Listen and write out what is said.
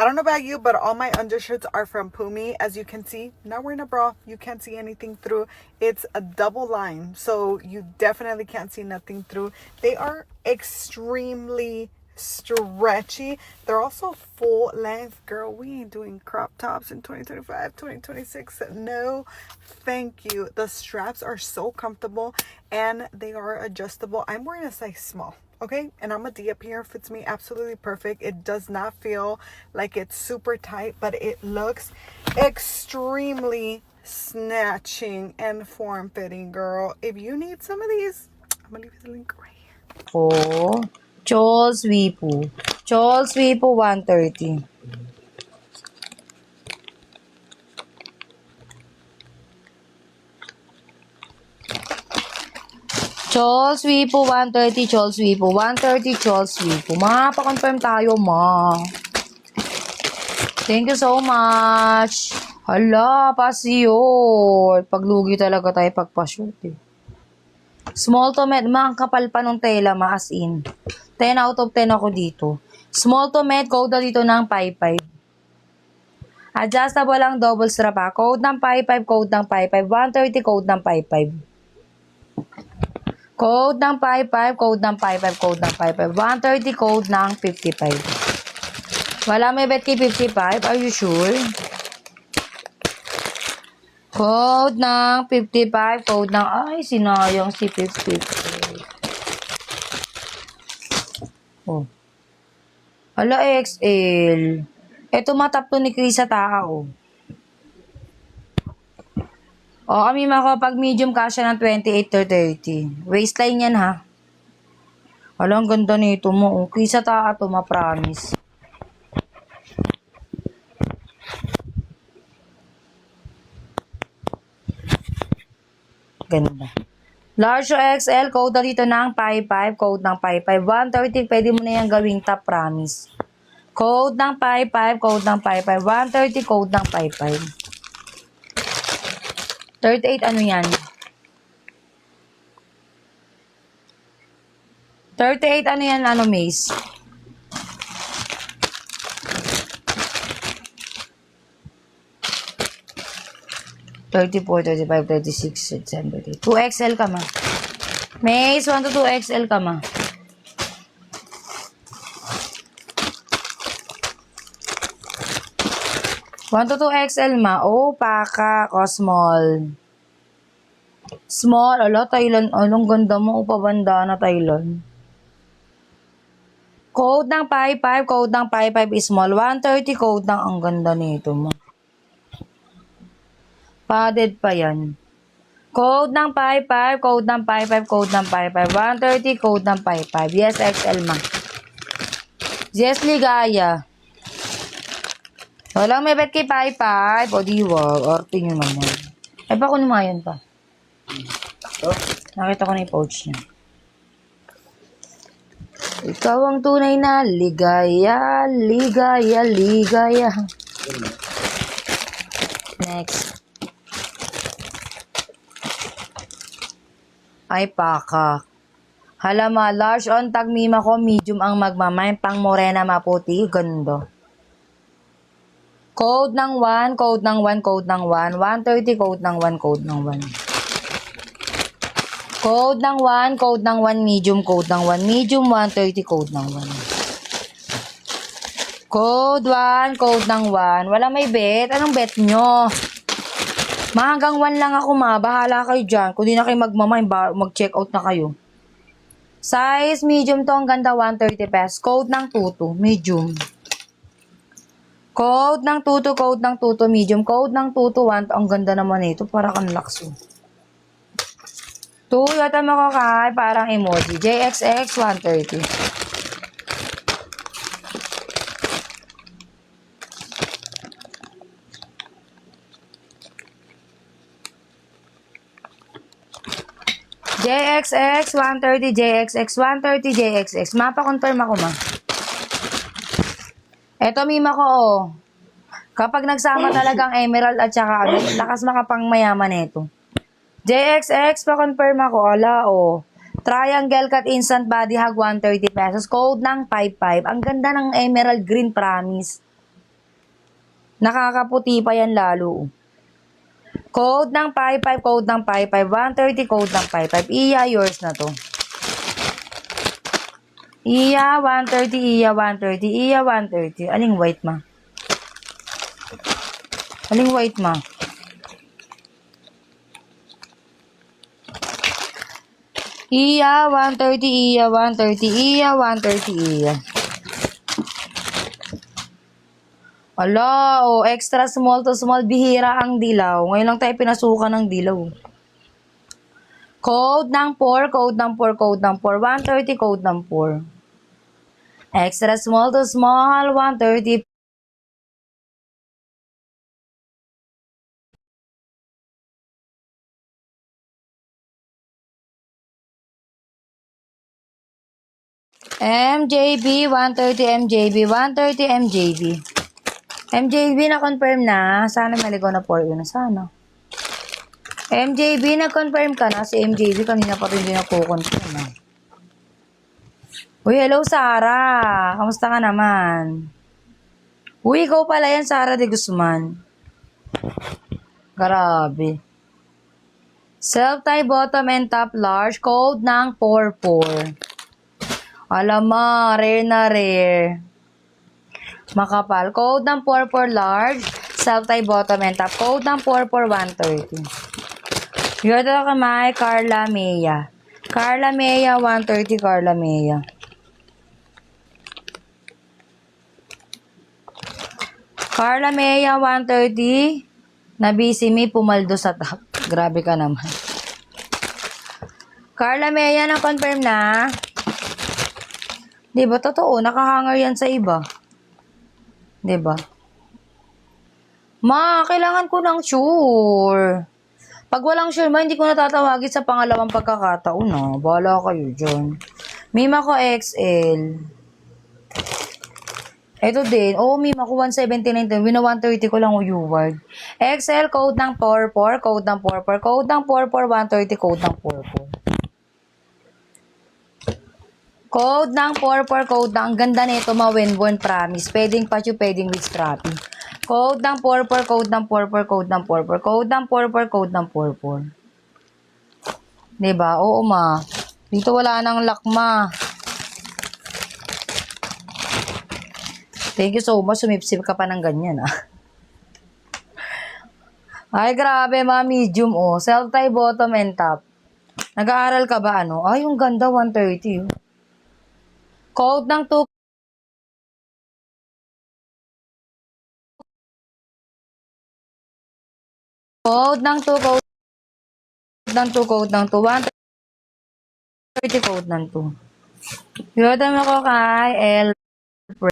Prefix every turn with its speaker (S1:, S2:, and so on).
S1: I don't know about you, but all my undershirts are from Pumi. As you can see, not wearing a bra, you can't see anything through. It's a double line, so you definitely can't see nothing through. They are extremely stretchy. They're also full length. Girl, we ain't doing crop tops in 2025, 2026. No, thank you. The straps are so comfortable and they are adjustable. I'm wearing a size small. Okay, and I'm a D up here, fits me absolutely perfect. It does not feel like it's super tight, but it looks extremely snatching and form-fitting, girl. If you need some of these, I'm gonna leave you the link right here.
S2: Po. Chols Wipo. Chols Wipo 130. Chols Wipo 130. Chols Wipo 130. Chols Wipo. Pa-confirm tayo, ma. Thank you so much. Hala, pasyon. Paglugi talaga tayo pagpa-shoot eh. Small to med, ma, ang kapal pa nung tela, ma, as in. 10 out of 10 ako dito. Small to med, code na dito ng 55. Adjustable lang, double strap ha. Code ng 55, code ng 55. 130, code ng 55. Code ng 55, code ng 55, code ng 55. 130, code ng 55. Wala may bet kay 55, are you sure? Code ng 55, code ng, ay, sinayang si 55. Oh. Ala, XL. Ito matap to ni Chris sa tao. O, kami pag medium kasya ng 28 to 30. Waistline yan, ha? Ala, ang ganda nito mo. Okay, sa taa to, ma-promise. Ganda. Large o XL, code na dito ng 55, code ng 55. 130, pwede mo na yan gawing top, promise. Code ng 55, code ng 55. 130, code ng 55. 38, ano yan? 38, ano yan, ano, Mace? $34, $35, $36, $37. 2XL ka, ma. Mace, 1 to 2XL ka, ma. One to 2XL, ma. Oh, paka. O, small. Small. Ala, Thailand. Anong ganda mo. O, pabanda na Thailand. Code ng 55. Code ng 55 is small. 130. Code ng ang ganda nito, ma. Padded pa yan. Code ng 55. Code ng 55. Code ng 55. 130. Code ng 55. Yes, XL, ma. Yes, Ligaya. Walang may bet kay 55. O, diwag. Orte nyo naman. Ay, pa kunin mo yan pa. Nakita ko na yung pouch niya. Ikaw ang tunay na ligaya, ligaya, ligaya. Next. Ay, paka. Halama, large on tag mima ko, medium ang magmamay, pang morena maputi, ganda. Code ng 1, code ng 1, code ng 1, 130, code ng 1, code ng 1. Code ng 1, code ng 1, medium, code ng 1, medium, 130, code ng 1. Code 1, code ng 1. Wala may bet. Anong bet nyo? Hanggang 1 lang ako, ma. Bahala kayo dyan. Kung di na kayo magmamay, mag-check out na kayo. Size, medium to. Ang ganda, 130 pesos. Code ng 22, medium. Code ng 22, code ng 22, medium. Code ng 22, 1. Ang ganda naman ito. Para kang lakso. 2, yata mo ko kay. Parang emoji. JXX 130. JXX 130, JXX 130, JXX. Mapa-confirm ako, ma. Eto, mima ko, oh. Kapag nagsama talagang emerald at saka ano, lakas makapang mayaman nito. JXX, pa-confirm ako. Ala, oh. Triangle cut instant body hug, 130 pesos. Code ng 55. Ang ganda ng emerald green, promise. Nakakaputi pa yan lalo. Code ng 55, code ng 55, 130, code ng 55. Iya, yours na to. Iya, 130, iya, 130, iya, 130. Aling white ma? Aling white ma? Iya, 130, iya, 130, iya, 130, iya. Ala, extra small to small, bihira ang dilaw. Ngayon lang tayo pinasukan ng dilaw. Code ng 4, code ng 4, code ng 4, 130, code ng 4. Extra small to small, 130. MJB, 130 MJB, 130 MJB. MJB na-confirm na. Sana maligaw na 4 yun. Sana. MJB, na-confirm ka na. Si MJB kanina pa rin din ako-confirm na. Uy, hello Sarah. Kamusta ka naman? Uy, ikaw pala yan, Sarah de Guzman. Grabe. Self-tie bottom and top large. Code ng 44. Alam mo, rare na rare. Makapal. Code ng 44 large. Self-tie bottom and top. Code ng 44 130. You're the kamay, Carla Mea. Carla Mea, 130 Carla Mea. Carla Mea, 130. Nabisi mi, pumaldo sa top. Grabe ka naman. Carla Mea, na-confirm na. Diba, totoo, nakahanger yan sa iba. Diba? Ma, kailangan ko ng sure. Pag walang sure, ma, hindi ko natatawagin sa pangalawang pagkakataon, na. Bahala kayo dyan. Mima ko XL. Ito din. Oo, Mima ko 179. Wina 130 ko lang o U-word. XL, code ng 44, code ng 44, code ng 44, 130, code ng 44. Code ng 44, code ng, ang ganda nito, ma-win-win promise. Pwedeng patyo, pwedeng with scrappy. Code ng 44, code ng 44, code ng 44, code ng 44, code ng 44. Diba? Oo, ma. Dito wala nang luck, ma. Thank you so much. Sumipsip ka pa ng ganyan, ah. Ay, grabe, ma. Medium, oh. Self-tie bottom and top. Nag-aaral ka ba, ano? Ay, yung ganda, 130, oh. Code ng 2. Code ng 2, code ng 2, code ng 2, 130, code ng 2. Yoda mo ko kay L.